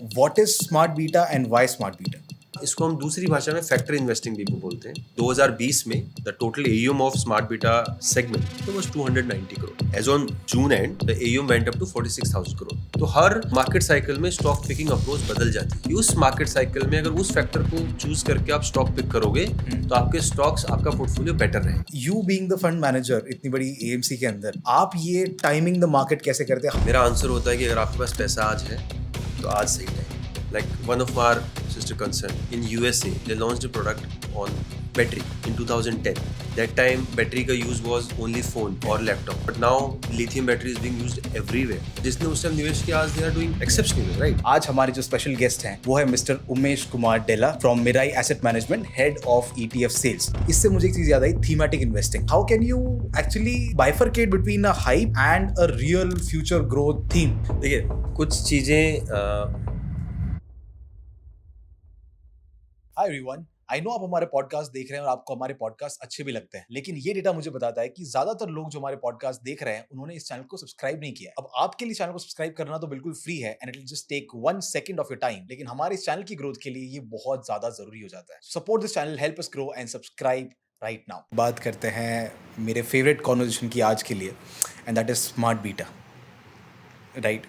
What is smart beta and why smart beta? इसको हम दूसरी भाषा में फैक्टर इन्वेस्टिंग भी बोलते हैं। 2020 में the total AUM of smart beta segment was 290 crore. As on June end the AUM went up to 46,000 crore. तो हर मार्केट साइकिल में स्टॉक पिकिंग अप्रोच बदल जाती है। उस मार्केट साइकिल में अगर उस फैक्टर को चूज करके आप स्टॉक पिक करोगे तो आपके स्टॉक्स, आपका पोर्टफोलियो बेटर रहेगा। You being the fund manager इतनी बड़ी AMC के अंदर, आप ये टाइमिंग द मार्केट कैसे करते हैं? मेरा आंसर होता है कि अगर आपके पास पैसा आज है तो आज सही time. Like one of our sister concern in USA, they launched a product on battery in 2010. That time battery का use was only phone or laptop, but now lithium battery is being used everywhere. जिसने उस time निवेश किया, आज they are doing exceptionally, right? आज हमारे जो special guest हैं वो है Mister Umesh Kumar Della from Mirae asset management, head of ETF sales. इससे मुझे एक चीज याद आई, thematic investing. How can you actually bifurcate between a hype and a real future growth theme? देखिए, कुछ चीजें हाय एवरीवन, आई नो आप हमारे पॉडकास्ट देख रहे हैं और आपको हमारे पॉडकास्ट अच्छे भी लगते हैं, लेकिन ये डेटा मुझे बताता है कि ज्यादातर लोग जो हमारे पॉडकास्ट देख रहे हैं उन्होंने इस चैनल को सब्सक्राइब नहीं किया। अब आपके लिए चैनल को सब्सक्राइब करना तो बिल्कुल फ्री है and it will just take 1 second of your time, लेकिन हमारे इस चैनल की ग्रोथ के लिए ये बहुत ज्यादा जरूरी हो जाता है। Support this channel, help us grow and subscribe right now. बात करते हैं मेरे फेवरेट कॉन्वर्सेशन की आज के लिए, and that is smart beta, right?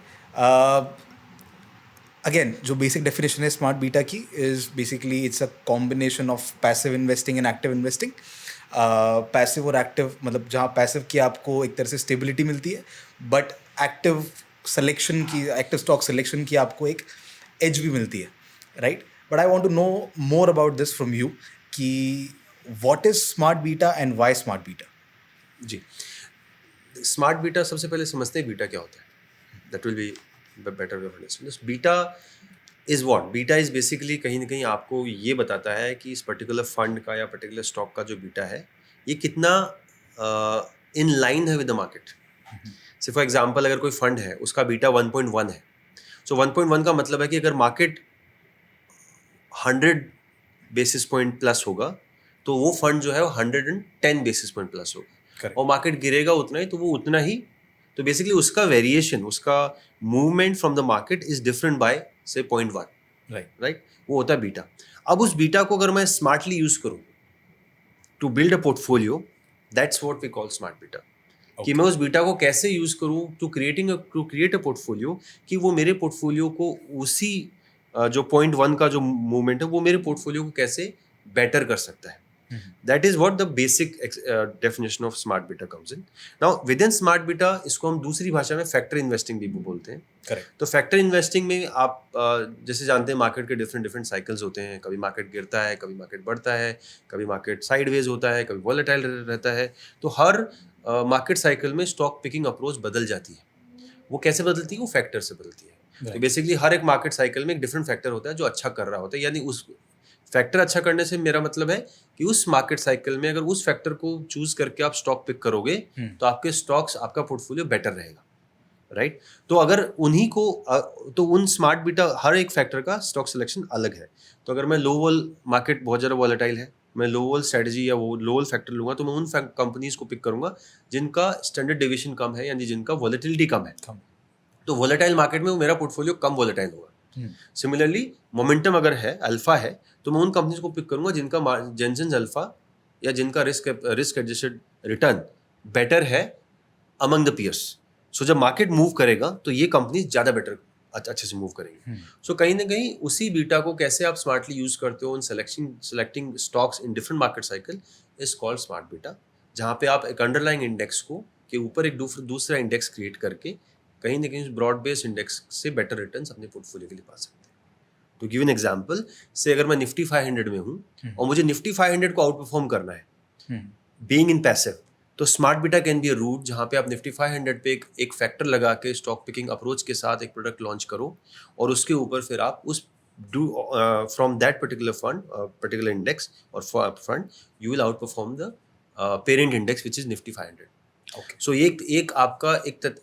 Again, जो बेसिक डेफिनेशन है स्मार्ट बीटा की is basically it's a combination of passive investing and active investing. Passive और एक्टिव मतलब जहाँ पैसिव की आपको एक तरह से स्टेबिलिटी मिलती है, बट एक्टिव सिलेक्शन की, एक्टिव स्टॉक सिलेक्शन की आपको एक एज भी मिलती है, right? But I want to know more about this from you कि what is smart beta and why smart beta? जी, स्मार्ट बीटा सबसे पहले समझते हैं बीटा क्या होता है। That will be better way of understanding. Beta is what? Beta is basically कहीं ना कहीं आपको ये बताता है कि इस पर्टिकुलर फंड का या पर्टिकुलर स्टॉक का जो बीटा है ये कितना इन लाइन है विद द मार्केट। से फॉर एग्जांपल, अगर कोई फंड है उसका बीटा 1.1 है, सो 1.1 का मतलब है कि अगर मार्केट 100 बेसिस पॉइंट प्लस होगा तो वो फंड जो है वो 110 बेसिस पॉइंट प्लस होगा। Correct. और मार्केट गिरेगा उतना ही तो वो उतना ही, तो बेसिकली उसका वेरिएशन, उसका movement from the market is different by से 0.1, राइट? वो होता है बीटा। अब उस बीटा को अगर मैं स्मार्टली यूज करूं to build a portfolio, that's what we call smart beta. कि मैं उस बीटा को कैसे यूज करूं टू क्रिएट अ पोर्टफोलियो, कि वो मेरे पोर्टफोलियो को उसी जो 0.1 का जो मूवमेंट है वो मेरे पोर्टफोलियो को कैसे बेटर कर सकता है। That is what the basic definition of smart beta comes in. Now within smart beta इसको हम दूसरी भाषा में फैक्टर इन्वेस्टिंग भी बोलते हैं। Correct. तो फैक्टर इन्वेस्टिंग में आप जैसे जानते हैं मार्केट के डिफरेंट साइकिल्स होते हैं। कभी मार्केट गिरता है, कभी मार्केट बढ़ता है, कभी मार्केट साइडवेज होता है, कभी वॉलेटाइल रहता है। तो हर मार्केट साइकिल में स्टॉक पिकिंग अप्रोच बदल जाती है। वो कैसे बदलती है? वो फैक्टर से बदलती है। तो बेसिकली हर एक मार्केट साइकिल में एक डिफरेंट फैक्टर होता है जो अच्छा कर रहा होता है। यानी उस फैक्टर अच्छा करने से मेरा मतलब है कि उस मार्केट साइकिल में अगर उस फैक्टर को चूज करके आप स्टॉक पिक करोगे तो आपके स्टॉक्स, आपका पोर्टफोलियो बेटर रहेगा, राइट? तो अगर उन्हीं को तो उन स्मार्ट बीटा हर एक फैक्टर का स्टॉक सिलेक्शन अलग है। तो अगर मैं लो वॉल, मार्केट बहुत ज़्यादा वॉलेटाइल है, मैं लो वॉल स्ट्रेटजी या वो लो वॉल फैक्टर लूंगा, तो मैं उन कंपनीज को पिक करूंगा जिनका स्टैंडर्ड डेविएशन कम है, यानी जिनका वॉलेटिलिटी कम है। तो वॉलेटाइल मार्केट में मेरा पोर्टफोलियो कम वॉलेटाइल होगा। सिमिलरली मोमेंटम अगर है, अल्फा है, तो मैं उन कंपनीज को पिक करूंगा जिनका जेनसेंस अल्फा या जिनका रिस्क एडजस्टेड रिटर्न बेटर है अमंग द पियर्स। सो जब मार्केट मूव करेगा तो ये कंपनीज ज़्यादा बेटर, अच्छे से मूव करेंगे। सो कहीं ना कहीं उसी बीटा को कैसे आप स्मार्टली यूज करते हो इन selecting stocks in different market cycle is called smart beta, जहाँ पे आप एक अंडरलाइंग इंडेक्स को के ऊपर एक दूसरा इंडेक्स क्रिएट करके कहीं ना कहीं ब्रॉड बेस्ड इंडेक्स से बेटर रिटर्न्स अपने पोर्टफोलियो के लिए पा सकते हैं। टू गिव एन एग्जांपल, से अगर मैं निफ्टी 500 में हूँ और मुझे निफ्टी 500 को आउट परफॉर्म करना है बीइंग इन पैसिव, तो smart beta can be a route जहाँ पे आप निफ्टी 500 पे एक फैक्टर लगा के स्टॉक पिकिंग अप्रोच के साथ एक प्रोडक्ट लॉन्च करो और उसके ऊपर फिर आप उस from that particular fund, particular index और fund, you will outperform the parent index which is Nifty 500। So एक आपका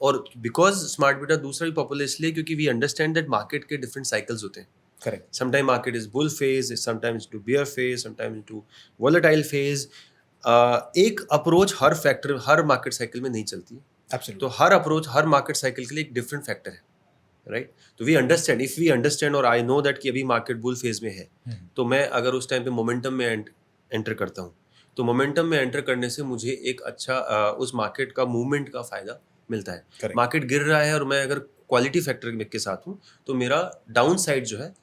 और बिकॉज स्मार्ट बीटा दूसरा भी पॉपुलर इसलिए क्योंकि वी अंडरस्टैंड दैट मार्केट के डिफरेंट साइकिल्स होते हैं। Correct. Sometime market is bull phase, sometimes to bear phase, sometimes to volatile phase. एक अप्रोच हर फैक्टर, हर मार्केट साइकिल में नहीं चलती है। Absolutely. तो हर अप्रोच हर मार्केट साइकिल के लिए एक डिफरेंट फैक्टर है। राइट. तो we understand, if we understand और आई नो दैट कि अभी मार्केट बुल फेज में है, तो मैं अगर उस टाइम पे मोमेंटम में एंटर करता हूँ, तो मोमेंटम में एंटर करने से मुझे एक अच्छा उस मार्केट का मूवमेंट का फायदा मिलता है. Correct. मार्केट गिर रहा है और मैं अगर क्वालिटी फैक्टर के साथ हूँ, तो मेरा डाउन साइड जो है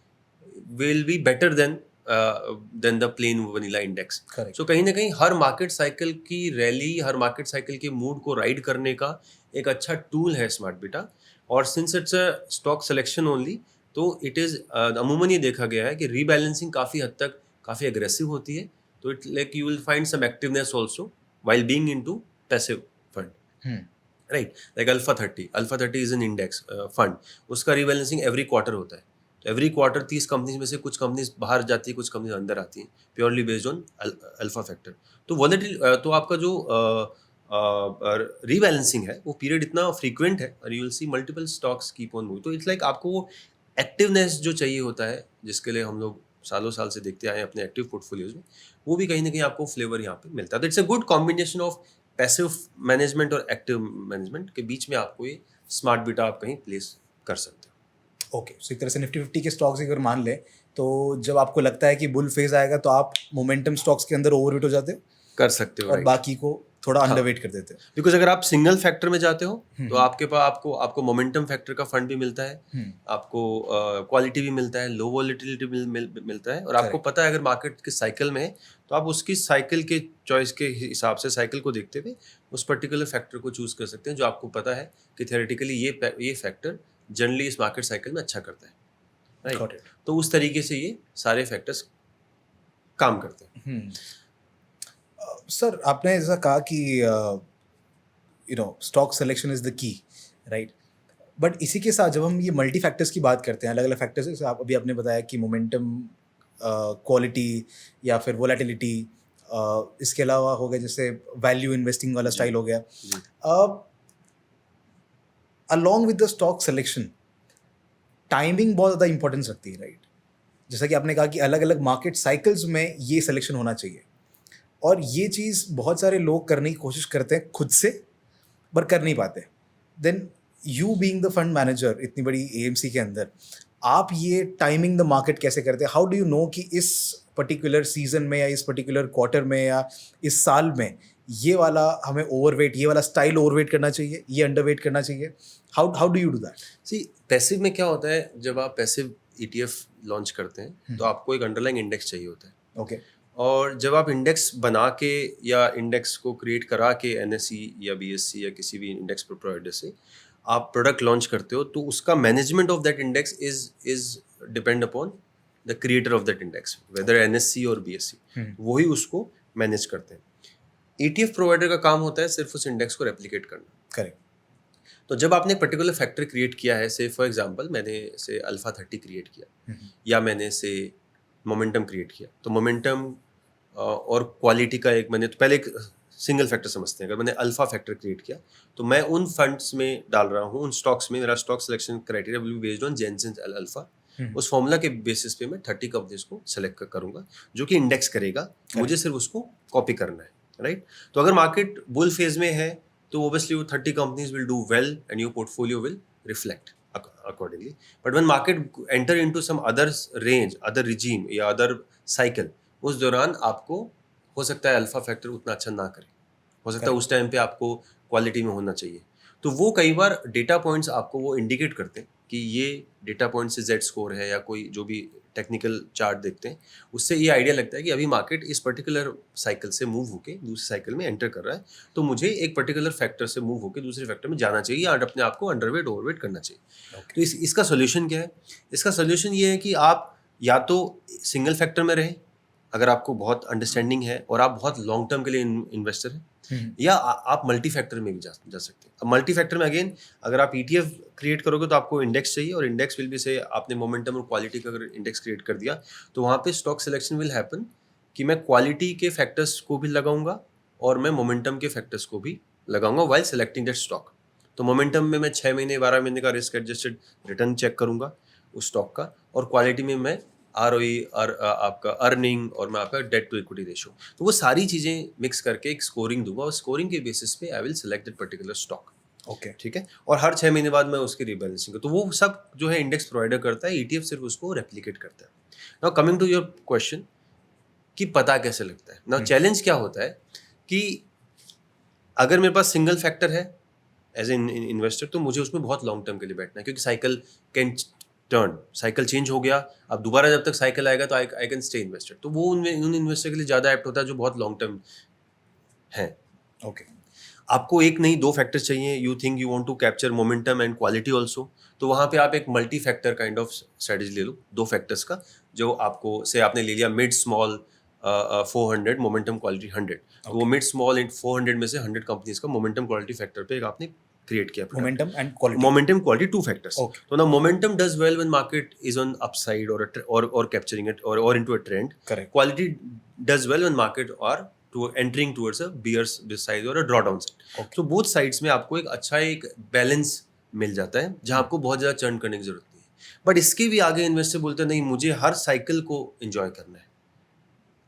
will be better than the plane vanilla index. Correct. सो कहीं ना कहीं हर मार्केट साइकिल की रैली, हर मार्केट साइकिल के मूड को राइड करने का एक अच्छा टूल है स्मार्ट बीटा. और since it's a stock selection only, तो इट इज़ अमूमन ये देखा गया है कि रीबैलेंसिंग काफ़ी हद तक काफ़ी एग्रेसिव होती है. तो it like you will find some activeness also while being into passive fund, right. Like alpha 30 is an index fund. उसका रीबैलेंसिंग एवरी क्वार्टर होता है. तो एवरी क्वार्टर 30 कंपनीज में से कुछ कंपनीज बाहर जाती है, कुछ कंपनीज अंदर आती हैं, purely based on alpha factor. तो वॉलेटिल तो आपका जो रीबैलेंसिंग है वो पीरियड इतना फ्रीक्वेंट है और you will see multiple stocks keep on moving. तो इट्स लाइक आपको वो एक्टिवनेस जो चाहिए होता है, जिसके लिए हम लोग सालों साल से देखते आए हैं अपने एक्टिव पोर्टफोलियोज में, वो भी कहीं ना कहीं आपको फ्लेवर यहाँ पे मिलता है. तो it's a good combination of passive management और एक्टिव मैनेजमेंट के बीच में आपको ये स्मार्ट बीटा आप कहीं प्लेस कर सकते हो. ओके, सो एक तरह से निफ्टी 50 के स्टॉक्स अगर मान ले, तो जब आपको लगता है कि बुल फेज आएगा तो आप मोमेंटम स्टॉक्स के अंदर ओवरवेट हो जाते हो कर सकते हो, और राइट. बाकी को थोड़ा हाँ. अंडरवेट कर देते हो. बिकॉज अगर आप सिंगल फैक्टर में जाते हो, तो आपके पास आपको मोमेंटम फैक्टर का फंड भी मिलता है, आपको क्वालिटी भी मिलता है, लो वॉलेटिलिटी मिलता है, और आपको पता है अगर मार्केट के साइकिल में है, तो आप उसकी साइकिल के चॉइस के हिसाब से साइकिल को देखते हुए उस पर्टिकुलर फैक्टर को चूज कर सकते हैं जो आपको पता है कि थियोरेटिकली ये फैक्टर जनरली इस मार्केट साइकिल में अच्छा करता है, राइट. तो उस तरीके से ये सारे फैक्टर्स काम करते हैं. सर, आपने ऐसा कहा कि stock selection is the key, right. But इसी के साथ जब हम ये मल्टी फैक्टर्स की बात करते हैं, अलग अलग फैक्टर्स, जैसे आप अभी आपने बताया कि मोमेंटम, क्वालिटी या फिर वोलेटिलिटी, इसके अलावा हो गया जैसे वैल्यू इन्वेस्टिंग वाला स्टाइल हो गया. Along with the stock selection, timing बहुत ज़्यादा इंपॉर्टेंस रखती है, राइट. जैसा कि आपने कहा कि अलग अलग मार्केट साइकिल्स में ये सिलेक्शन होना चाहिए, और ये चीज़ बहुत सारे लोग करने की कोशिश करते हैं खुद से, पर कर नहीं पाते. Then you being the fund manager इतनी बड़ी एएमसी के अंदर, आप ये टाइमिंग द मार्केट कैसे करते हैं? हाउ डू यू नो कि इस पर्टिकुलर सीजन में या इस पर्टिकुलर क्वार्टर में या इस साल में ये वाला हमें ओवरवेट, ये वाला स्टाइल ओवरवेट करना चाहिए, ये अंडरवेट करना चाहिए? How do you do that? See, passive में क्या होता है, जब आप पैसिव ETF लॉन्च करते हैं तो आपको एक अंडरलाइंग इंडेक्स चाहिए होता है. ओके. और जब आप इंडेक्स बना के या इंडेक्स को क्रिएट करा के NSE या BSE या किसी भी इंडेक्स प्रोवाइडर से आप प्रोडक्ट लॉन्च करते हो, तो उसका management of that index is depend upon the creator of that index, whether NSE और BSE, वही उसको मैनेज करते हैं. ETF प्रोवाइडर का काम होता है सिर्फ उस इंडेक्स को रेप्लिकेट करना. करेक्ट. तो जब आपने एक पर्टिकुलर फैक्टर क्रिएट किया है, से फॉर एग्जांपल मैंने से अल्फा 30 क्रिएट किया, या मैंने से मोमेंटम क्रिएट किया, तो मोमेंटम और क्वालिटी का एक, मैंने तो पहले एक सिंगल फैक्टर समझते हैं. अगर मैंने अल्फा फैक्टर क्रिएट किया, तो मैं उन फंड्स में डाल रहा हूँ, उन स्टॉक्स में मेरा stock selection criteria will be based on Jensen alpha. उस फॉर्मूला के बेसिस पे मैं 30 कंपनीज को सेलेक्ट करूंगा जो कि इंडेक्स करेगा, मुझे सिर्फ उसको कॉपी करना है, राइट. तो अगर मार्केट बुल फेज में है, तो obviously 30 companies will do well and your portfolio will reflect accordingly. But when market enter into some other range, other regime या other cycle, उस दौरान आपको हो सकता है अल्फा फैक्टर उतना अच्छा ना करे, हो सकता है उस टाइम पे आपको क्वालिटी में होना चाहिए. तो वो कई बार डेटा पॉइंट्स आपको वो इंडिकेट करते हैं कि ये डेटा पॉइंट से Z स्कोर है या कोई जो भी टेक्निकल चार्ट देखते हैं, उससे ये आइडिया लगता है कि अभी मार्केट इस पर्टिकुलर साइकिल से मूव होके दूसरी साइकिल में एंटर कर रहा है, तो मुझे एक पर्टिकुलर फैक्टर से मूव होके दूसरे फैक्टर में जाना चाहिए या अपने आप को अंडरवेट ओवरवेट करना चाहिए. तो इसका सोल्यूशन क्या है? इसका सोल्यूशन ये है कि आप या तो सिंगल फैक्टर में रहें अगर आपको बहुत अंडरस्टैंडिंग है और आप बहुत लॉन्ग टर्म के लिए इन्वेस्टर हैं, या आप मल्टी फैक्टर में भी जा सकते हैं. अब मल्टी फैक्टर में अगेन अगर आप ETF क्रिएट करोगे तो आपको इंडेक्स चाहिए, और इंडेक्स विल भी से आपने मोमेंटम और क्वालिटी का अगर इंडेक्स क्रिएट कर दिया, तो वहाँ पे स्टॉक सिलेक्शन विल हैपन कि मैं क्वालिटी के फैक्टर्स को भी लगाऊंगा और मैं मोमेंटम के फैक्टर्स को भी लगाऊंगा वाइल सेलेक्टिंग दैट स्टॉक. तो मोमेंटम में मैं 6 महीने 12 महीने का रिस्क एडजस्टेड रिटर्न चेक करूंगा उस स्टॉक का, और क्वालिटी में मैं ROE और आपका अर्निंग और मैं आपका डेट टू इक्विटी रेशो, तो वो सारी चीज़ें मिक्स करके एक स्कोरिंग दूंगा, और स्कोरिंग के बेसिस पे I will select that particular stock. Okay ठीक है, और हर 6 महीने बाद मैं उसकी रीबैलेंसिंग, तो वो सब जो है इंडेक्स प्रोवाइडर करता है, ETF सिर्फ उसको रेप्लिकेट करता है। Now coming to your question कि पता कैसे लगता है, नाउ चैलेंज क्या होता है कि अगर मेरे पास सिंगल फैक्टर है एज एन इन्वेस्टर, तो मुझे उसमें बहुत लॉन्ग टर्म के लिए बैठना है, क्योंकि cycle can turn, cycle change हो गया, अब दोबारा जब तक साइकिल आएगा तो आई कैन स्टे इन्वेस्टेड, तो वो उन इन्वेस्टर के लिए ज़्यादा एप्ट होता है जो बहुत लॉन्ग टर्म है। ओके आपको एक नहीं 2 फैक्टर्स चाहिए, you think you want to capture momentum and quality also, तो वहाँ पे आप एक multi factor kind of strategy ले लो, 2 फैक्टर्स का, जो आपको से आपने ले लिया मिड स्मॉल 400 मोमेंटम क्वालिटी 100, तो वो मिड स्मॉल 400 में से 100 कंपनीज का मोमेंटम क्वालिटी फैक्टर पे एक आपने क्रिएट किया product, momentum and quality momentum quality 2 factors. Okay. So now momentum does well when market is on upside or capturing it or into a trend. Correct. Quality does well when market are entering towards a bearish side or a drawdown side. Okay. So both sides में आपको एक अच्छा एक balance मिल जाता है जहाँ आपको बहुत ज़्यादा चर्न करने की जरूरत नहीं है, बट इसके भी आगे इन्वेस्टर बोलते हैं नहीं, मुझे हर साइकिल को एंजॉय करना है,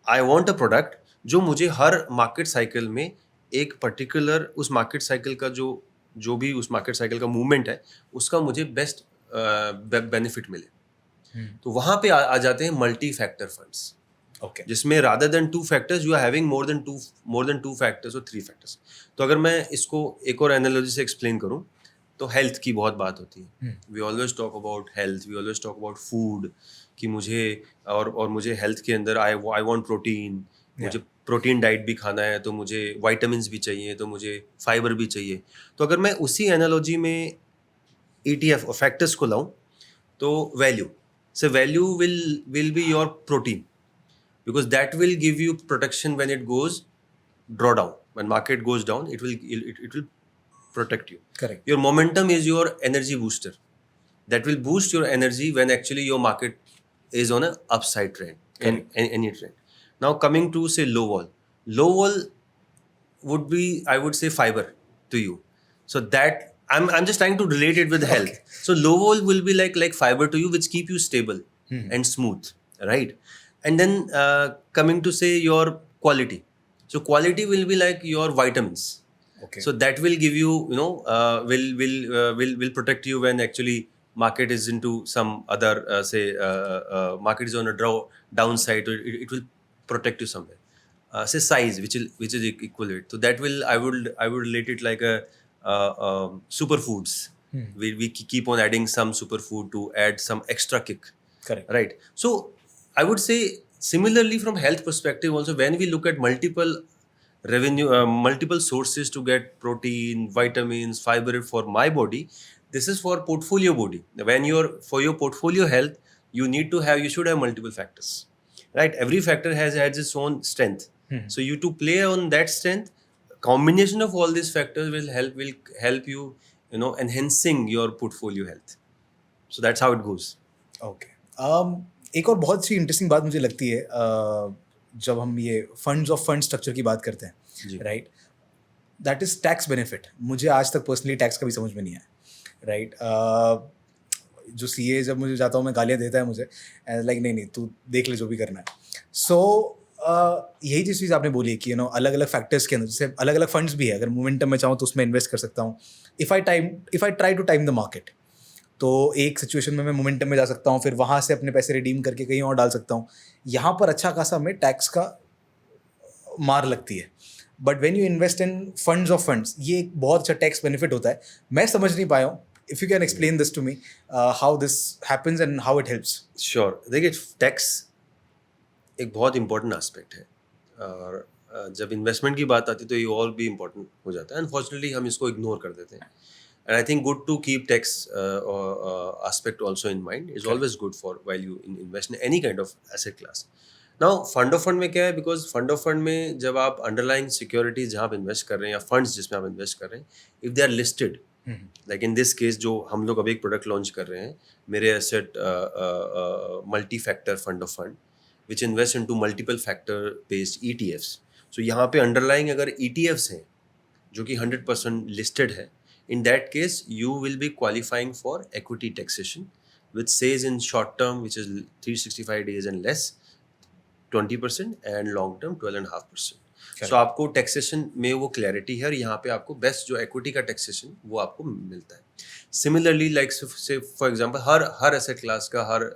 आई वॉन्ट अ प्रोडक्ट जो मुझे हर मार्केट साइकिल में एक पर्टिकुलर उस मार्केट साइकिल का जो भी उस मार्केट साइकिल का मूवमेंट है उसका मुझे बेस्ट बेनिफिट मिले। तो वहाँ पे आ जाते हैं मल्टी फैक्टर फंड्स, ओके जिसमें rather than 2 factors you are having more than 2 factors और 3 फैक्टर्स। तो अगर मैं इसको एक और एनालॉजी से एक्सप्लेन करूँ तो हेल्थ की बहुत बात होती है, we always talk about health, we always talk about food, कि मुझे और मुझे हेल्थ के अंदर आई वांट प्रोटीन, मुझे प्रोटीन डाइट भी खाना है, तो मुझे वाइटामिन्स भी चाहिए, तो मुझे फाइबर भी चाहिए। तो अगर मैं उसी एनालॉजी में ETF और फैक्टर्स को लाऊं तो value will be your protein, because that will give you protection when it goes drawdown, when market goes down it will protect you. Correct. Your momentum is your energy booster, that will boost your energy when actually your market is on a upside trend in any trend. Now coming to say low wall would be, I would say, fiber to you, so that I'm just trying to relate it with health. So low wall will be like fiber to you, which keep you stable and smooth, right? And then coming to say your quality, so quality will be like your vitamins. Okay. So that will give you, will protect you when actually market is into some other market is on a downside, or it will protect you somewhere. Say size, which is equivalent, so that will I would relate it like a superfoods. We keep on adding some superfood to add some extra kick. Correct. Right. So I would say similarly from health perspective also, when we look at multiple multiple sources to get protein, vitamins, fiber for my body, this is for portfolio body. When for your portfolio health, you should have multiple factors, right? Every factor has its own strength. So you to play on that strength, combination of all these factors will help you, enhancing your portfolio health. So that's how it goes. Okay एक और बहुत सी interesting बात मुझे लगती है जब हम ये फंड्स ऑफ फंड स्ट्रक्चर की बात करते जी। हैं, right, that is tax benefit. मुझे आज तक पर्सनली टैक्स का भी समझ में नहीं आया, राइट। जो सीए जब मुझे जाता हूँ मैं गालियाँ देता है मुझे, लाइक नहीं तू देख ले जो भी करना है। सो यही चीज़ आपने बोली है कि अलग अलग फैक्टर्स के अंदर जैसे अलग अलग फंड्स भी है, अगर मोमेंटम में चाहूँ तो उसमें इन्वेस्ट कर सकता हूँ। If I try to time the market, तो एक सिचुएशन में मैं मोमेंटम में जा सकता हूँ, फिर वहाँ से अपने पैसे रिडीम करके कहीं और डाल सकता हूँ। यहाँ पर अच्छा खासा हमें टैक्स का मार लगती है। But when you invest in funds of funds, ये एक बहुत अच्छा टैक्स बेनिफिट होता है। मैं समझ नहीं पाया हूँ, if you can explain this to me, how this happens and how it helps. Sure, देखिए टैक्स एक बहुत इंपॉर्टेंट एस्पेक्ट है, और जब इन्वेस्टमेंट की बात आती है तो ये और भी इम्पोर्टेंट हो जाता है। अनफॉर्चुनेटली हम इसको इग्नोर कर देते हैं, and I think good to keep tax aspect also in mind is always good for while you invest in any kind of asset class. Now fund of fund में क्या है, because fund of fund में जब आप underlying securities जहाँ आप invest कर रहे हैं या funds जिसमें आप इन्वेस्ट कर रहे हैं, if they are listed, like in this case जो हम लोग अभी एक प्रोडक्ट लॉन्च कर रहे हैं, मेरे asset multi factor fund of fund which invest into multiple factor based ETFs. So यहाँ पे underlying अगर ETFs हैं जो कि 100% listed है, in that case you will be qualifying for equity taxation, which says in short term, which is 365 days and less, 20%, and long term 12.5%. सो आपको taxation में वो क्लैरिटी है और यहाँ पे आपको बेस्ट जो इक्विटी का टैक्सेशन वो आपको मिलता है. सिमिलरली लाइक से for example her asset class का हर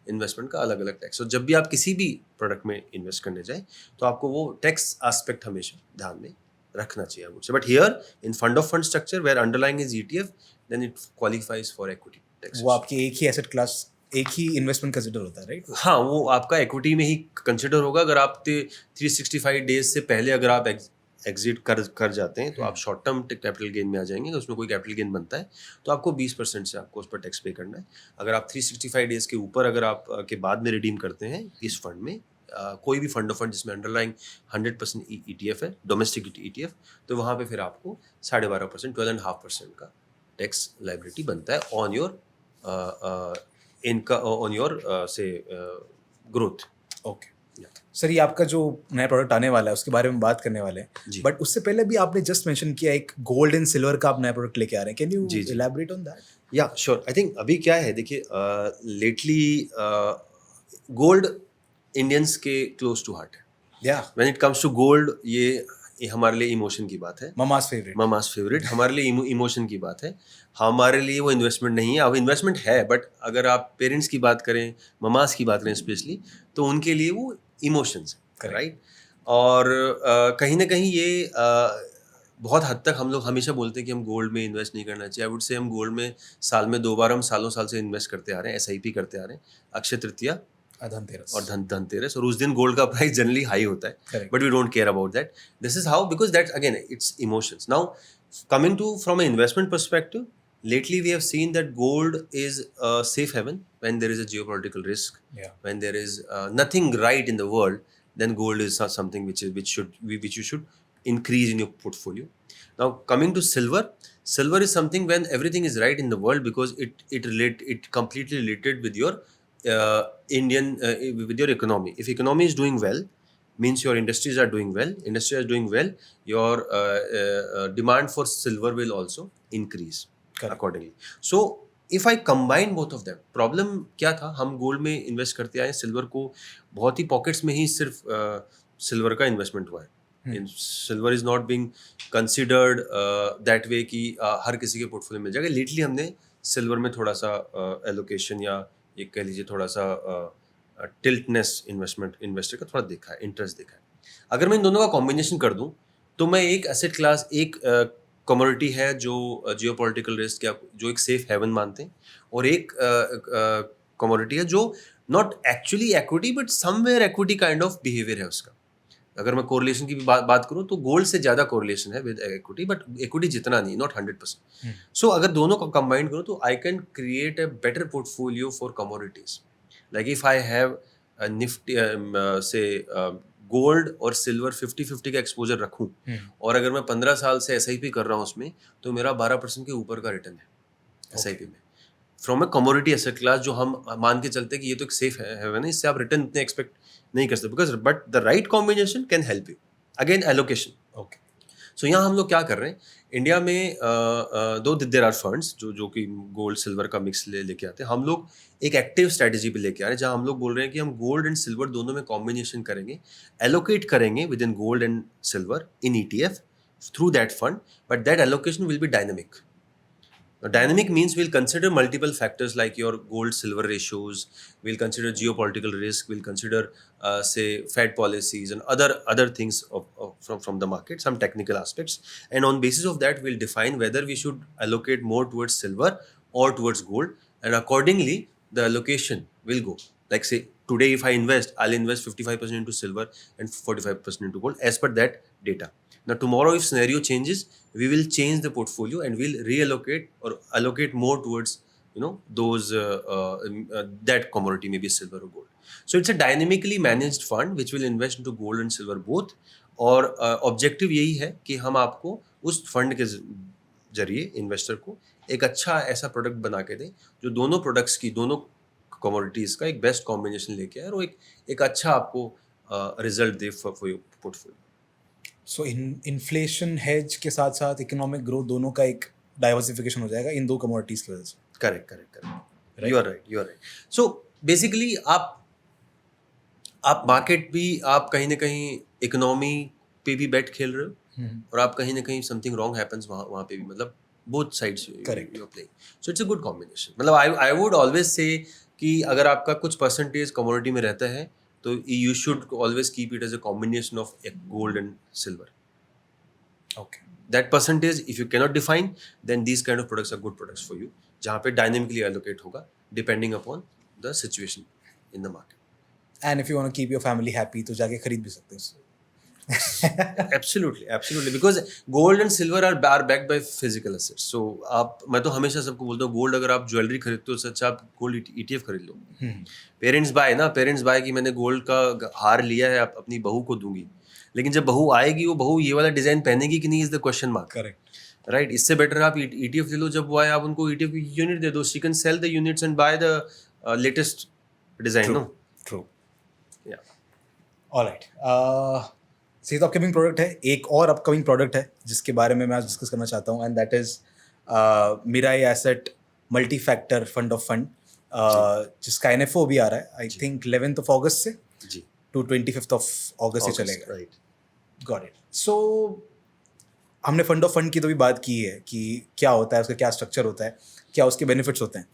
इन्वेस्टमेंट का अलग अलग टैक्स. तो जब भी आप किसी भी प्रोडक्ट में इन्वेस्ट करने जाए तो आपको वो टैक्स एस्पेक्ट हमेशा ध्यान में रखना चाहिए. But here in fund of fund structure where underlying is ETF, then it qualifies for equity tax. वो आपकी एक ही एसेट क्लास, एक ही इन्वेस्टमेंट कंसिडर होता है, राइट? हाँ, वो आपका इक्विटी में ही कंसिडर होगा. अगर आप 365 डेज से पहले अगर आप एग्जिट कर जाते हैं तो आप शॉर्ट टर्म कैपिटल गेन में आ जाएंगे. तो उसमें कोई कैपिटल गेन बनता है तो आपको 20% से आपको उस पर टैक्स पे करना है. अगर आप 365 डेज के ऊपर अगर आप के बाद में रिडीम करते हैं इस फंड में कोई भी फंड ऑफ फंड जिसमें अंडरलाइंग 100% ETF है, डोमेस्टिक ETF, तो वहाँ पे फिर आपको 12.5%, 12.5% का टैक्स लाइबिलिटी बनता है ऑन योर इनका ऑन योर से ग्रोथ. ओके सर, ये आपका जो नया प्रोडक्ट आने वाला है उसके बारे में बात करने वाले हैं, बट उससे पहले भी आपने जस्ट मेंशन किया एक गोल्ड एंड सिल्वर का आप नया प्रोडक्ट लेके आ रहे हैं. Can you elaborate on that? Yeah sure. I think अभी क्या है, देखिए लेटली गोल्ड इंडियंस के क्लोज टू हार्ट है. Yeah when it comes to gold, ये हमारे लिए इमोशन की बात है. ममास फेवरेट हमारे लिए इमोशन की बात है. हमारे लिए वो इन्वेस्टमेंट नहीं है. अब इन्वेस्टमेंट है बट अगर आप पेरेंट्स की बात करें, ममास की बात करें स्पेशली, तो उनके लिए वो इमोशंस है, राइट? और कहीं ना कहीं ये बहुत हद तक हम लोग हमेशा बोलते हैं कि हम गोल्ड में इन्वेस्ट नहीं करना चाहिए. आई वुड से हम गोल्ड में साल में 2 बार हम सालों साल से इन्वेस्ट करते आ रहे हैं, SIP करते आ रहे हैं, अक्षय तृतीया धनतेरस और धनतेरस. और उस दिन गोल्ड का प्राइस जनरली हाई होता है, but we don't care about that. This is how, because that again it's emotions. Now coming to from an investment perspective, lately we have seen that gold is a safe haven when there is a geopolitical risk. When there is nothing right in the world, then gold is something which you should increase in your portfolio. Now coming to silver is something when everything is right in the world, because it completely related with your with your economy. If economy is doing well, means your industries are doing well, your demand for silver will also increase accordingly. So if I combine both of them, problem क्या था, हम gold में invest करते आए, silver को बहुत ही pockets में ही सिर्फ सिल्वर का इन्वेस्टमेंट हुआ है. Silver is not being considered that way कि हर किसी के पोर्टफोलियो में जाएगा. लेटली हमने सिल्वर में थोड़ा सा एलोकेशन या ये कह लीजिए थोड़ा सा टिल्टनेस इन्वेस्टर का थोड़ा देखा है, इंटरेस्ट देखा है. अगर मैं इन दोनों का कॉम्बिनेशन कर दूं तो मैं एक एसेट क्लास, एक कमोडिटी है जो जियोपॉलिटिकल रिस्क या जो एक सेफ हेवन मानते हैं, और एक कमोडिटी है जो not actually equity but somewhere equity kind of behaviour है उसका. अगर मैं कोरिलेशन की भी बात करूं तो गोल्ड से ज़्यादा कोरिलेशन है विद इक्विटी, बट इक्विटी जितना नहीं, नॉट 100%. सो अगर दोनों को कंबाइन करूं तो I can create a better portfolio for commodities. Like if I have Nifty से गोल्ड और सिल्वर 50-50 का एक्सपोजर रखूं, और अगर मैं 15 साल से SIP कर रहा हूं उसमें, तो मेरा 12% के ऊपर का रिटर्न है SIP में, from a commodity asset class जो हम मान के चलते हैं कि ये तो एक सेफ है ना, इससे आप रिटर्न इतने एक्सपेक्ट नहीं कर सकते, because but the right combination can help you. Again allocation. Okay. So यहाँ हम लोग क्या कर रहे हैं इंडिया में, दो देयर आर फंड्स जो कि गोल्ड सिल्वर का मिक्स लेके आते हैं. हम लोग एक एक्टिव स्ट्रेटेजी पे लेके आ रहे हैं, जहाँ हम लोग बोल रहे हैं कि हम गोल्ड एंड सिल्वर दोनों में कॉम्बिनेशन करेंगे, एलोकेट करेंगे with in gold and silver in ETF through that fund, but that allocation will be dynamic. Dynamic means we'll consider multiple factors like your gold-silver ratios. We'll consider geopolitical risk. We'll consider, say, Fed policies and other things from the market, some technical aspects. And on basis of that, we'll define whether we should allocate more towards silver or towards gold. And accordingly, the allocation will go. Like say, today if I invest, I'll invest 55% into silver and 45% into gold as per that data. Now tomorrow if scenario changes, we will change the portfolio and we'll reallocate or allocate more towards those that commodity, maybe silver or gold. So it's a dynamically managed fund which will invest into gold and silver both. और objective यही है कि हम आपको उस fund के जरिए investor को एक अच्छा ऐसा प्रोडक्ट बना के दें जो दोनों प्रोडक्ट्स की, दोनों कमोडिटीज का एक बेस्ट कॉम्बिनेशन लेके आए और एक अच्छा आपको result they for your portfolio. So inflation hedge के साथ साथ इकोनॉमिक ग्रोथ दोनों का एक डाइवर्सिफिकेशन हो जाएगा इन दो कमोडिटीज की वजह से. Correct. You are right. So basically आप मार्केट भी आप कहीं ना कहीं इकोनॉमी पे भी बेट खेल रहे हो और आप कहीं ना कहीं समथिंग रॉन्ग हैपेंस वहाँ पे भी, मतलब both sides you are playing, so it's a good combination. मतलब आई वुड ऑलवेज से कि अगर आपका कुछ परसेंटेज कमोडिटी में रहता है तो you should always keep it as a combination of gold and silver. Okay. That percentage if you cannot define, then these kind of products are good products for you, जहाँ पे dynamically allocate होगा depending upon the situation in the market. And if you want to keep your family happy तो जाके खरीद भी सकते हो. Absolutely, because gold and silver are backed by physical assets. So मैं तो हमेशा सबको बोलता हूँ, गोल्ड अगर आप ज्वेलरी खरीदते हो उससे अच्छा आप गोल्ड ETF खरीद लो. पेरेंट्स बाय कि मैंने गोल्ड का हार लिया है, अपनी बहू को दूंगी, लेकिन जब बहू आएगी वो बहू ये वाला डिजाइन पहनेगी कि नहीं is the question mark. Correct. Right. इससे बेटर आप ETF ले लो, जब वो आए आप उनको ETF की यूनिट दे दो, she can sell the units and buy the latest design. No true. Yeah alright. ये तो अपकमिंग प्रोडक्ट है. एक और अपकमिंग प्रोडक्ट है जिसके बारे में मैं आज डिस्कस करना चाहता हूँ, and that is Mirae asset multi factor fund of fund, जिसका NFO भी आ रहा है I think 11th of August से जी टू 25th of August से चलेगा. राइट. Got it. सो हमने फंड ऑफ फंड की तो भी बात की है कि क्या होता है, उसका क्या स्ट्रक्चर होता है, क्या उसके बेनिफिट्स होते हैं.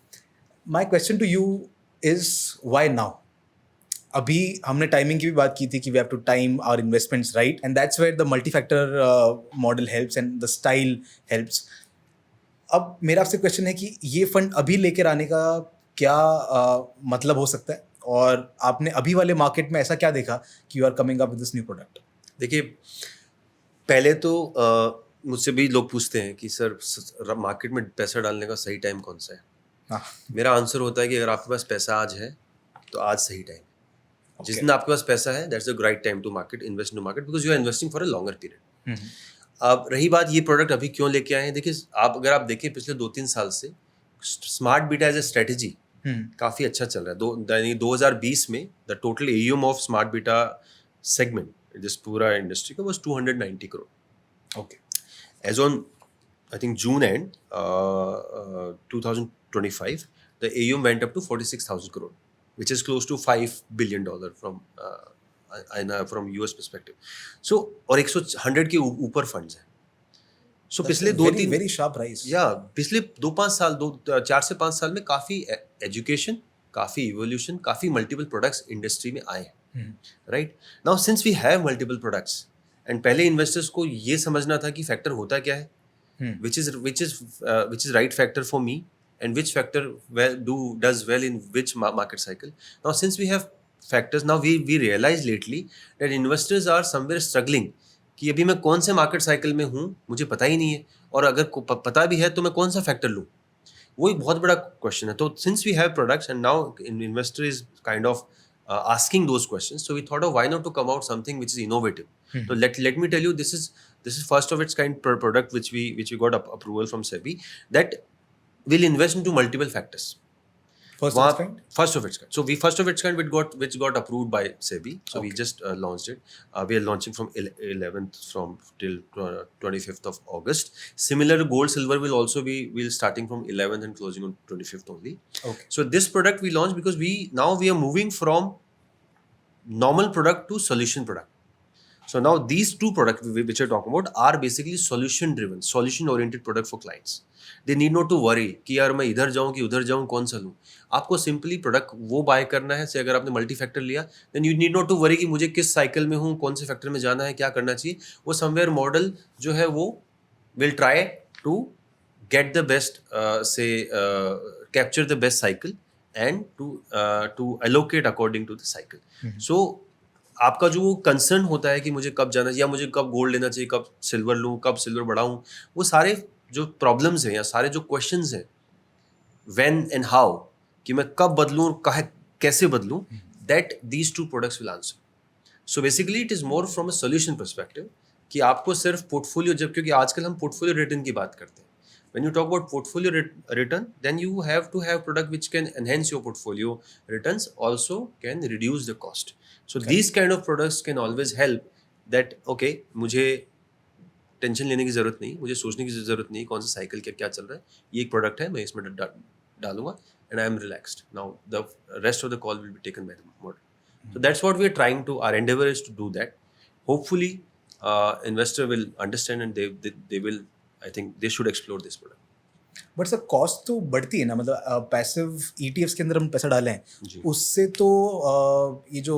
My question to you is why now? अभी हमने टाइमिंग की भी बात की थी कि we have to time our investments right, and that's where the multi factor model helps and the style helps. अब मेरा आपसे क्वेश्चन है कि ये फंड अभी लेकर आने का क्या मतलब हो सकता है, और आपने अभी वाले मार्केट में ऐसा क्या देखा कि you are coming up with this new product? देखिए, पहले तो मुझसे भी लोग पूछते हैं कि सर मार्केट में पैसा डालने का सही टाइम कौन सा है. हाँ. मेरा आंसर होता है कि अगर आपके पास पैसा आज है तो आज सही टाइम. जिस दिन आपके पास पैसा है that's the right time to market invest in market, because you are investing for a longer period. अब रही बात ये प्रोडक्ट अभी क्यों लेके आए हैं, देखिए अगर आप देखें पिछले 2-3 साल से smart beta as a strategy काफ़ी अच्छा चल रहा है. 2020 में the total AUM of smart beta segment जिस पूरा इंडस्ट्री का was 290 crore. Okay. As on I think June end 2025, the AUM went up to 46,000 crore, which is close to $5 billion from US perspective. So और 100 के ऊपर funds हैं. सो पिछले 2-3 very sharp rise. या पिछले 4 से 5 साल में काफ़ी एजुकेशन, काफ़ी इवोल्यूशन, काफ़ी मल्टीपल प्रोडक्ट्स इंडस्ट्री में आए हैं. Right now since we have multiple products, and पहले इन्वेस्टर्स को ये समझना था कि फैक्टर होता क्या है, which is right factor for me, and which factor does well in which market cycle. Now since we have factors, now we realize lately that investors are somewhere struggling कि अभी मैं कौन से मार्केट साइकिल में हूँ मुझे पता ही नहीं है, और अगर पता भी है तो मैं कौन सा फैक्टर लूँ, वो एक बहुत बड़ा क्वेश्चन है. तो since we have products and now investor is kind of asking those questions, so we thought of why not to come out something which is innovative. So let me tell you, this is first of its kind product which we got approval from SEBI that will invest into multiple factors. First of its kind? First of its kind. So first of its kind which got approved by SEBI. So we just launched it. We are launching from 11th till 25th of August. Similar gold silver will also be starting from 11th and closing on 25th only. Okay. So this product we launched because we are moving from normal product to solution product. So now these two products which we're talking about are basically solution driven, solution oriented product for clients. They need not to worry कि यार मैं इधर जाऊँ कि उधर जाऊँ, कौन सा लूँ. आपको सिंपली प्रोडक्ट वो बाय करना है. से अगर आपने मल्टी फैक्टर लिया then you need not to worry कि मुझे किस साइकिल में हूँ, कौन से फैक्टर में जाना है, क्या करना चाहिए. वो समवेयर मॉडल जो है वो will try to get the best से capture the best cycle and to allocate according to the cycle. So आपका जो कंसर्न होता है कि मुझे कब जाना चाहिए, या मुझे कब गोल्ड लेना चाहिए, कब सिल्वर लूँ, कब सिल्वर बढ़ाऊँ, वो सारे जो प्रॉब्लम्स हैं या सारे जो क्वेश्चंस हैं व्हेन एंड हाउ कि मैं कब बदलूँ और कैसे बदलूँ, that these two products will answer. So basically it is more from a solution perspective कि आपको सिर्फ पोर्टफोलियो, जब क्योंकि आजकल हम पोर्टफोलियो रिटर्न की बात करते हैं. When you talk about portfolio return, then you have to have product which can enhance your portfolio returns, also can reduce the cost. So these kind of products can always help that okay, मुझे tension लेने की ज़रूरत नहीं, मुझे सोचने की ज़रूरत नहीं कौन सा साइकिल क्या चल रहा है, ये एक प्रोडक्ट है, मैं इसमें डालूंगा and I am relaxed. Now the rest of the call will be taken by the model. So that's what we are trying to, our endeavor is to do that. Hopefully investor will understand and they will, I think they should explore this product. But sir cost तो बढ़ती है ना, मतलब passive ETFs के अंदर हम पैसा डालें जी। उससे तो ये जो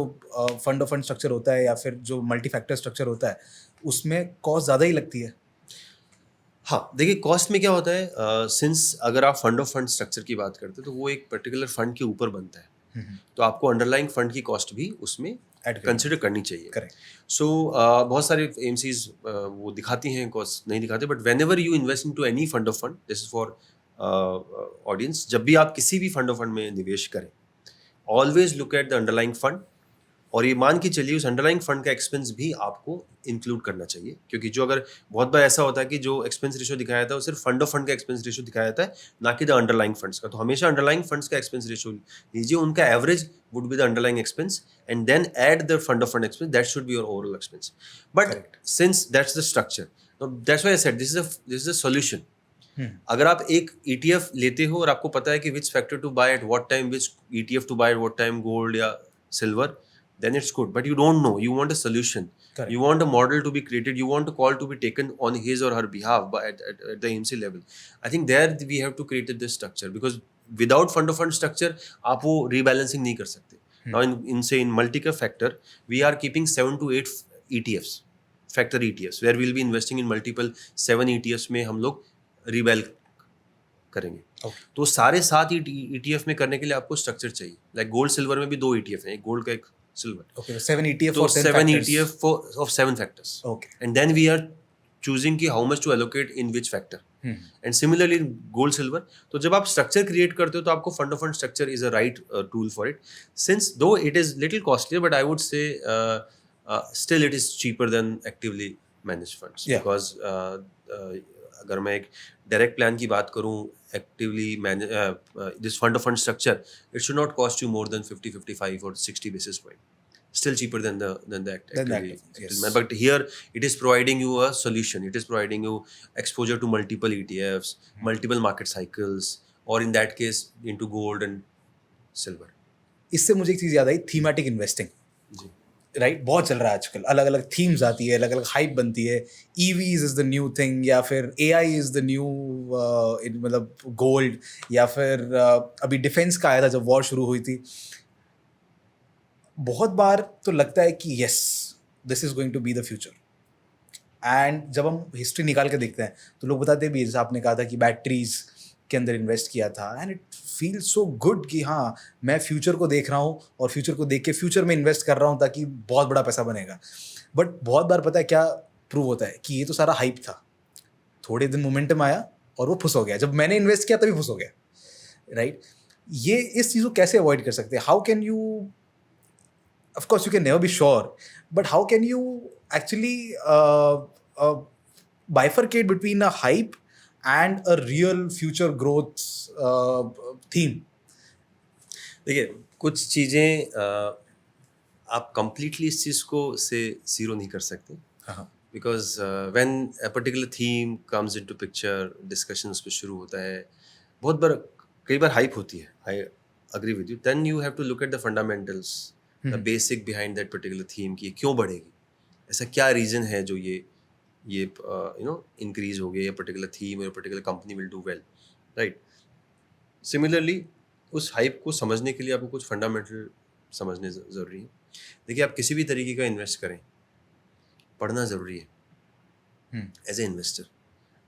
फंड ऑफ फंड स्ट्रक्चर होता है या फिर जो मल्टी फैक्टर स्ट्रक्चर होता है उसमें कॉस्ट ज़्यादा ही लगती है. हाँ, देखिए कॉस्ट में क्या होता है, सिंस अगर आप फंड ऑफ फंड स्ट्रक्चर की बात करते हैं तो वो एक पर्टिकुलर फंड के ऊपर बनता है, तो आपको अंडरलाइंग फंड की कॉस्ट भी उसमें Add करनी कंसिडर करनी चाहिए. करेक्ट. सो बहुत सारे एमसीज वो दिखाती हैं, कॉस्ट नहीं दिखाते, but whenever you invest into any fund of fund, this is for audience, जब भी आप किसी भी फंड ऑफ फंड में निवेश करें, always look at the underlying fund, और ये मान के चलिए उस अंडरलाइंग फंड का एक्सपेंस भी आपको इंक्लूड करना चाहिए, क्योंकि जो अगर बहुत बार ऐसा होता है कि जो एक्सपेंस रेशियो दिखाया जाता है वो सिर्फ फंड ऑफ फंड का एक्सपेंस रेशियो दिखाया जाता है, ना कि द अंडरलाइंग फंड्स का. तो हमेशा अंडरलाइंग फंड्स का एक्सपेंस रेशियो लीजिए, उनका average would be the underlying expense and then add the fund of fund expense, that should be your overall expense. But Correct. Since that's the structure, that's why I said this is a solution. अगर आप एक ETF लेते हो और आपको पता है कि which factor to buy at what time, which ETF to buy at what time, gold या silver, then it's good. But you don't know. You want a solution. Correct. You want a model to be created. You want a call to be taken on his or her behalf at the AMC level. I think there we have to create this structure, because without fund of fund structure, आप वो rebalancing नहीं कर सकते. Now in multi-cap factor, we are keeping 7 to 8 ETFs, factor ETFs, where we'll be investing in multiple 7 ETFs में हम लोग rebal करेंगे. Okay. तो सारे 7 ETF में करने के लिए आपको स्ट्रक्चर चाहिए. लाइक गोल्ड सिल्वर में भी 2 ETF हैं, एक गोल्ड का एक सिल्वर. Okay, 7 ETF तो for 10 7 factors. ETF of 7 factors. Okay. And then we are choosing कि how much to allocate in which factor. And similarly gold silver. तो जब आप structure create करते हो तो आपको fund of fund structure is a right tool for it. Since though it is little costlier, but I would say still it is cheaper than actively managed funds. Yeah. Because अगर मैं एक direct plan की बात करूँ, actively manage this fund of fund structure, it should not cost you more than 50, 55 or 60 basis point. Still cheaper than the actively. Yes. But here it is providing you a solution. It is providing you exposure to multiple ETFs, multiple market cycles, or in that case into gold and silver. इससे मुझे एक चीज़ याद आई, thematic investing. जी. Right, बहुत चल रहा है आजकल, अलग अलग थीम्स आती है, अलग अलग हाइप बनती है. EVs is the new thing, या फिर AI इज द न्यू मतलब गोल्ड, या फिर अभी डिफेंस का आया था जब वॉर शुरू हुई थी. बहुत बार तो लगता है कि yes this is going to be the future, and जब हम हिस्ट्री निकाल के देखते हैं तो लोग बताते भी, जैसे आपने कहा था कि बैटरीज के अंदर इन्वेस्ट किया था, and it feel so good कि हाँ मैं फ्यूचर को देख रहा हूँ और फ्यूचर को देख के फ्यूचर में इन्वेस्ट कर रहा हूँ ताकि बहुत बड़ा पैसा बनेगा. बट बहुत बार पता है क्या प्रूव होता है कि ये तो सारा हाइप था, थोड़े दिन मोमेंटम आया और वो फुस हो गया. जब मैंने इन्वेस्ट किया तभी फुस हो गया. राइट, ये इस चीज़ को कैसे अवॉइड कर सकते हैं? How can you, of course you can never be sure, but how can you actually bifurcate between a hype and a real future growth theme? देखिए कुछ चीज़ें आप completely इस चीज़ को से जीरो नहीं कर सकते, because when a particular theme comes into picture, discussion उस पर शुरू होता है, बहुत बार कई बार hype होती है, I agree with you. Then you have to look at the fundamentals, the basic behind that particular theme कि क्यों बढ़ेगी, ऐसा क्या रीज़न है जो ये इंक्रीज हो गया, या पर्टिकुलर थीम या particular company will do well, right. Similarly उस हाइप को समझने के लिए आपको कुछ फंडामेंटल समझने ज़रूरी है. देखिए आप किसी भी तरीके का इन्वेस्ट करें, पढ़ना ज़रूरी है एज ए इन्वेस्टर.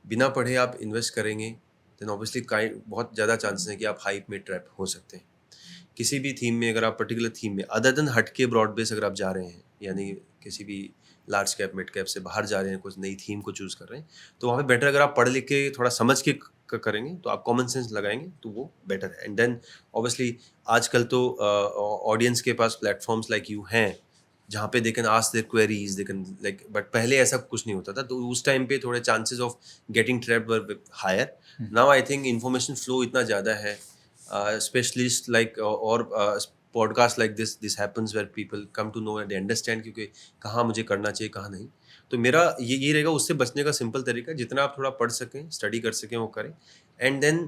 बिना पढ़े आप इन्वेस्ट करेंगे देन ऑब्वियसली बहुत ज़्यादा चांसेस हैं कि आप हाइप में ट्रैप हो सकते हैं. किसी भी थीम में, अगर आप पर्टिकुलर थीम में अदर देन हट के ब्रॉड बेस अगर आप जा रहे हैं, यानी किसी भी लार्ज कैप मिड कैप से बाहर जा रहे हैं, कुछ नई थीम को चूज़ कर रहे हैं, तो वहाँ पे बेटर अगर आप पढ़ लिख के थोड़ा समझ के करेंगे तो आप कॉमन सेंस लगाएंगे तो वो बेटर है. एंड देन ऑब्वियसली आजकल तो ऑडियंस के पास प्लेटफॉर्म्स लाइक यू हैं जहाँ पे they can ask their queries, they can like, but पहले ऐसा कुछ नहीं होता था, तो उस टाइम पे थोड़े chances of getting trapped were higher. Now I think information flow इतना ज़्यादा है, स्पेशलिस्ट लाइक और podcast like this happens where people come to know and understand क्योंकि कहाँ मुझे करना चाहिए कहाँ नहीं. तो मेरा ये रहेगा, उससे बचने का सिंपल तरीका, जितना आप थोड़ा पढ़ सकें, स्टडी कर सकें वो करें. And then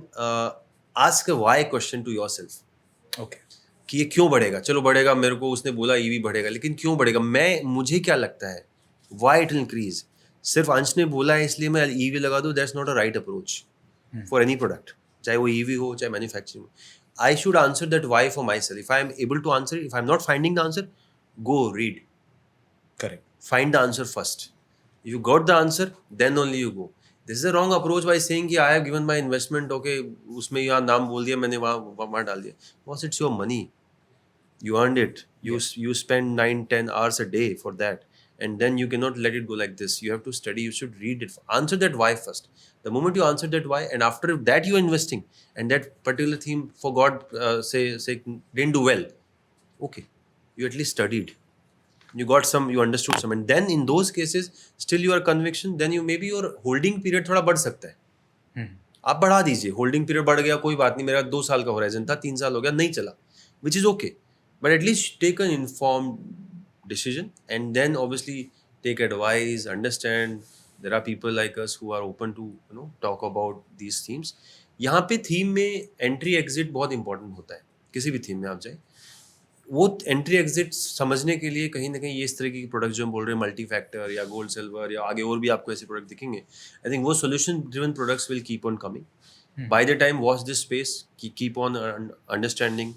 ask a why question to yourself. Okay, कि ये क्यों बढ़ेगा. चलो बढ़ेगा, मेरे को उसने बोला ईवी बढ़ेगा, लेकिन क्यों बढ़ेगा, मुझे क्या लगता है वाई इट विल इंक्रीज. सिर्फ अंश ने बोला है इसलिए मैं ईवी लगा दूँ, that's not a right approach for any product, चाहे वो ईवी हो चाहे मैन्युफैक्चरिंग हो. I should answer that why for myself. If I am able to answer it, if I'm not finding the answer, go read. Correct. Find the answer first. If you got the answer, then only you go. This is a wrong approach by saying कि I have given my investment, okay, उसमें यहाँ नाम बोल दिया मैंने, वहाँ डाल दिया. Boss, it's your money. You earned it. You spend 9-10 hours a day for that, and then you cannot let it go like this. You have to study. You should read it. Answer that why first. The moment you answer that why, and after that you are investing, and that particular theme for God say didn't do well, okay, you at least studied. You got some, you understood some, and then in those cases, still your conviction, then you maybe your holding period थोड़ा बढ़ सकता है. आप बढ़ा दीजिए, holding period बढ़ गया कोई बात नहीं, मेरा 2 साल का होराइजन था, 3 साल हो गया, नहीं चला, which is okay, but at least take an informed decision and then obviously take advice, understand. There are people like us who are open to talk about these themes. यहाँ पे थीम में एंट्री एग्जिट बहुत important होता है. किसी भी theme में आप जाए, वो एंट्री एग्जिट समझने के लिए कहीं ना कहीं ये इस तरह की प्रोडक्ट जो हम बोल रहे हैं, मल्टी फैक्टर या गोल्ड सिल्वर या आगे और भी आपको ऐसे प्रोडक्ट दिखेंगे, आई थिंक वो solution driven products will keep on coming. By the time watch this space, keep on understanding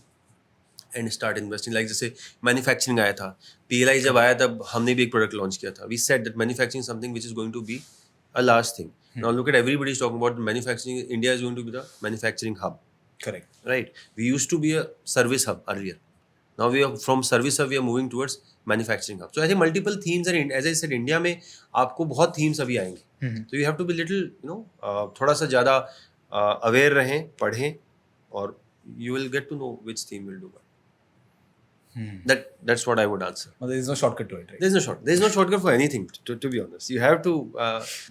and start investing. Like जैसे मैन्युफैक्चरिंग आया था, PLI जब आया तब हमने भी एक प्रोडक्ट लॉन्च किया था. We said that manufacturing something which is going to be a large thing. Now look at everybody is talking about manufacturing. India is going to be the manufacturing hub. Correct. Right? We used to be a service hub earlier. Now we are from service hub, we are moving towards manufacturing hub. So I think multiple themes are, as I said, India में आपको बहुत themes अभी आएंगे. So you have to be little, थोड़ा सा ज़्यादा aware रहें, पढ़ें, और you will get to know which theme will do well. That's what I would answer. Well, there is no shortcut to it, right? There is no shortcut for anything. To be honest, you have to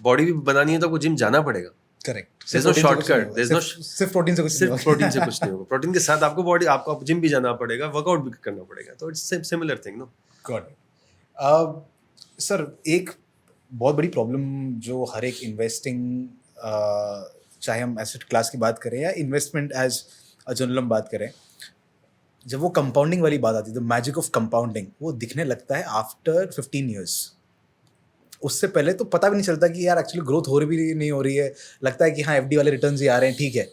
body भी बनानी है तो आपको gym जाना पड़ेगा. Correct. There's no shortcut. There's no सिर्फ protein से कुछ नहीं होगा. प्रोटीन से कुछ नहीं होगा. प्रोटीन के साथ आपको बॉडी, आपको जिम भी जाना पड़ेगा, वर्कआउट भी करना पड़ेगा. तो it's similar thing, no? Got it. Sir, एक बहुत बड़ी प्रॉब्लम जो हर एक इन्वेस्टिंग, चाहे हम एसेट क्लास की बात करें या इन्वेस्टमेंट एज अ जनरल हम बात करें, जब वो कंपाउंडिंग वाली बात आती है, द मैजिक ऑफ कंपाउंडिंग वो दिखने लगता है आफ्टर 15 ईयर्स. उससे पहले तो पता भी नहीं चलता कि यार एक्चुअली ग्रोथ हो रही भी नहीं हो रही है. लगता है कि हाँ FD वाले रिटर्न्स ही आ रहे हैं, ठीक है.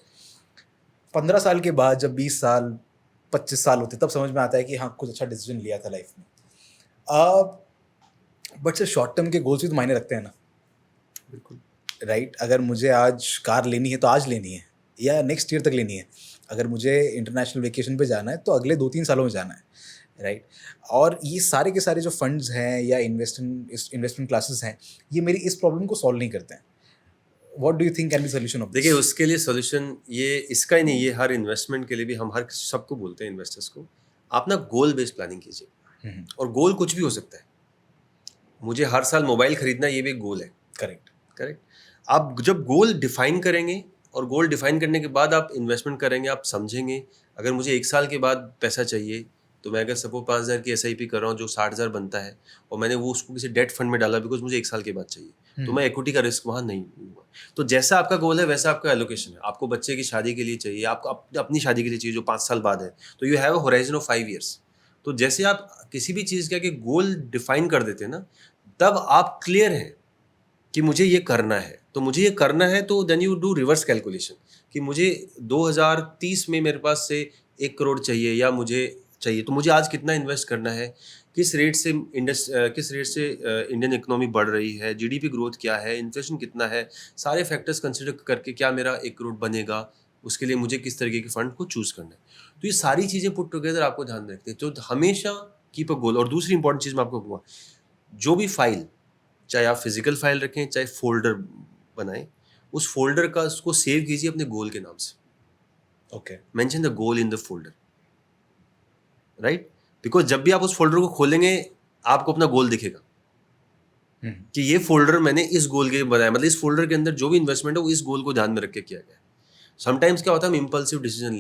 15 साल के बाद जब 20 साल 25 साल होते, तब समझ में आता है कि हाँ कुछ अच्छा डिसीजन लिया था लाइफ में. बट सर, शॉर्ट टर्म के गोल्स भी तो मायने रखते हैं ना. बिल्कुल. राइट. अगर मुझे आज कार लेनी है तो आज लेनी है या नेक्स्ट ईयर तक लेनी है. अगर मुझे इंटरनेशनल वेकेशन पे जाना है तो अगले 2-3 सालों में जाना है. राइट. और ये सारे के सारे जो फंड्स हैं या इन्वेस्टमेंट क्लासेस हैं, ये मेरी इस प्रॉब्लम को सॉल्व नहीं करते हैं. What do you think can be solution of this? देखिए, उसके लिए सोल्यूशन ये इसका ही नहीं, ये हर इन्वेस्टमेंट के लिए भी हम हर सबको बोलते हैं, इन्वेस्टर्स को, आप ना गोल बेस्ड प्लानिंग कीजिए. और गोल कुछ भी हो सकता है. मुझे हर साल मोबाइल खरीदना, ये भी एक गोल है. करेक्ट. आप जब गोल डिफाइन करेंगे और गोल डिफाइन करने के बाद आप इन्वेस्टमेंट करेंगे, आप समझेंगे अगर मुझे 1 साल के बाद पैसा चाहिए, तो मैं अगर सपोज 5,000 की SIP कर रहा हूँ जो 60,000 बनता है, और मैंने वो उसको किसी डेट फंड में डाला बिकॉज मुझे 1 साल के बाद चाहिए, तो मैं इक्विटी का रिस्क वहाँ नहीं लूँगा. तो जैसा आपका गोल है वैसा आपका एलोकेशन है. आपको बच्चे की शादी के लिए चाहिए, आपको अपनी शादी के लिए चाहिए जो 5 साल बाद है, तो you have a horizon of 5 years. तो जैसे आप किसी भी चीज़ के गोल डिफाइन कर देते हैं ना, तब आप क्लियर हैं कि मुझे ये करना है. तो मुझे ये करना है, तो then you do reverse calculation कि मुझे 2030 में मेरे पास से 1 करोड़ चाहिए या मुझे चाहिए, तो मुझे आज कितना इन्वेस्ट करना है, किस रेट से इंडियन इकोनॉमी बढ़ रही है, GDP ग्रोथ क्या है, इन्फ्लेशन कितना है, सारे फैक्टर्स कंसिडर करके क्या मेरा 1 करोड़ बनेगा, उसके लिए मुझे किस तरीके के फंड को चूज़ करना है. तो ये सारी चीज़ें पुट टुगेदर आपको ध्यान में रखते हैं. तो हमेशा कीप अ गोल. और दूसरी इंपॉर्टेंट चीज़ मैं आपको कहूँगा, जो भी फाइल, चाहे आप फिजिकल फाइल रखें चाहे फोल्डर बनाएं, उस फोल्डर का उसको सेव कीजिए अपने गोल के नाम से. Okay. Mention the goal in the folder. Right. Because जब भी आप उस फोल्डर को खोलेंगे, आपको अपना गोल दिखेगा कि ये फोल्डर मैंने इस गोल के लिए बनाया, मतलब इस फोल्डर के अंदर जो भी इन्वेस्टमेंट है वो इस गोल को ध्यान में रख के किया गया है. समटाइम्स क्या होता है, हम इम्पल्सिव डिसीजन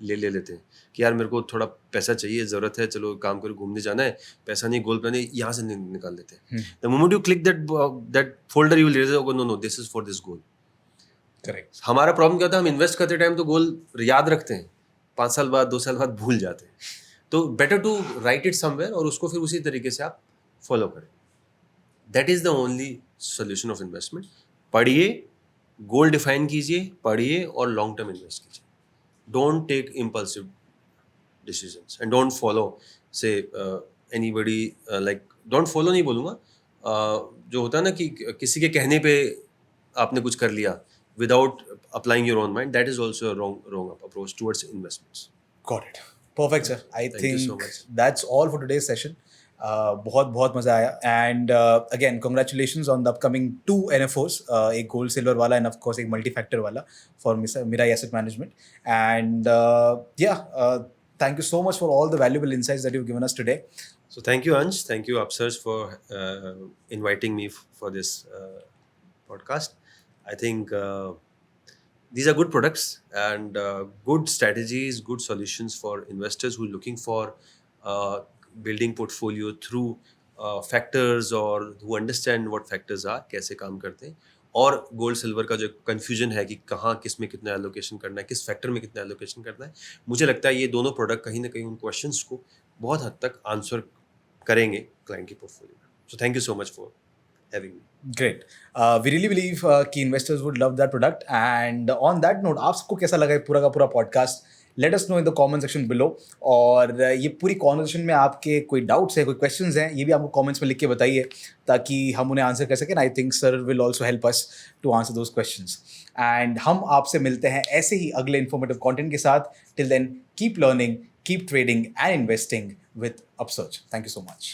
ले लेते हैं कि यार मेरे को थोड़ा पैसा चाहिए, ज़रूरत है, चलो काम करो, घूमने जाना है, पैसा नहीं, गोल प्लान यहाँ से निकाल देते हैं. The moment you click that folder, you will realize no this is for this goal. Correct. हमारा प्रॉब्लम क्या था, हम इन्वेस्ट करते टाइम तो गोल याद रखते हैं, 5 साल बाद 2 साल बाद भूल जाते हैं. तो better to write it somewhere और उसको फिर उसी तरीके से आप फॉलो करें. That is the only solution of investment. पढ़िए, गोल डिफाइन कीजिए, पढ़िए और लॉन्ग टर्म इन्वेस्ट कीजिए. Don't take impulsive decisions and don't follow say anybody like don't follow नहीं बोलूँगा, जो होता है ना कि किसी के कहने पे आपने कुछ कर लिया without applying your own mind, that is also a wrong approach towards investments. Got it. Perfect, sir. I Thank you so think much. that's all for today's session. बहुत बहुत मजा आया and again congratulations on the upcoming 2 NFOs, एक gold silver वाला end of course एक multi factor वाला for Mirae Asset Management. And thank you so much for all the valuable insights that you've given us today. So thank you, Ansh. Thank you, Upsurge, for inviting me for this podcast. I think these are good products and good strategies, good solutions for investors who are looking for building portfolio through factors or who understand what factors are, कैसे काम करते हैं. और gold silver का जो confusion है कि कहाँ किस में कितना एलोकेशन करना है, किस फैक्टर में कितना एलोकेशन करना है, मुझे लगता है ये दोनों प्रोडक्ट कहीं ना कहीं उन क्वेश्चंस को बहुत हद तक आंसर करेंगे क्लाइंट की पोर्टफोलियो में. So thank you so much for having me. Great. We really believe कि investors would love that product. And on that note, आप सबको कैसा लगा ये पूरा का पूरा podcast? Let us know in the comment section below. और ये पूरी conversation में आपके कोई doubts है, कोई questions हैं, ये भी आपको comments में लिख के बताइए ताकि हम उन्हें answer कर सकें. I think sir will also help us to answer those questions. And हम आपसे मिलते हैं ऐसे ही अगले informative content के साथ. Till then, keep learning, keep trading and investing with Upsurge. Thank you so much.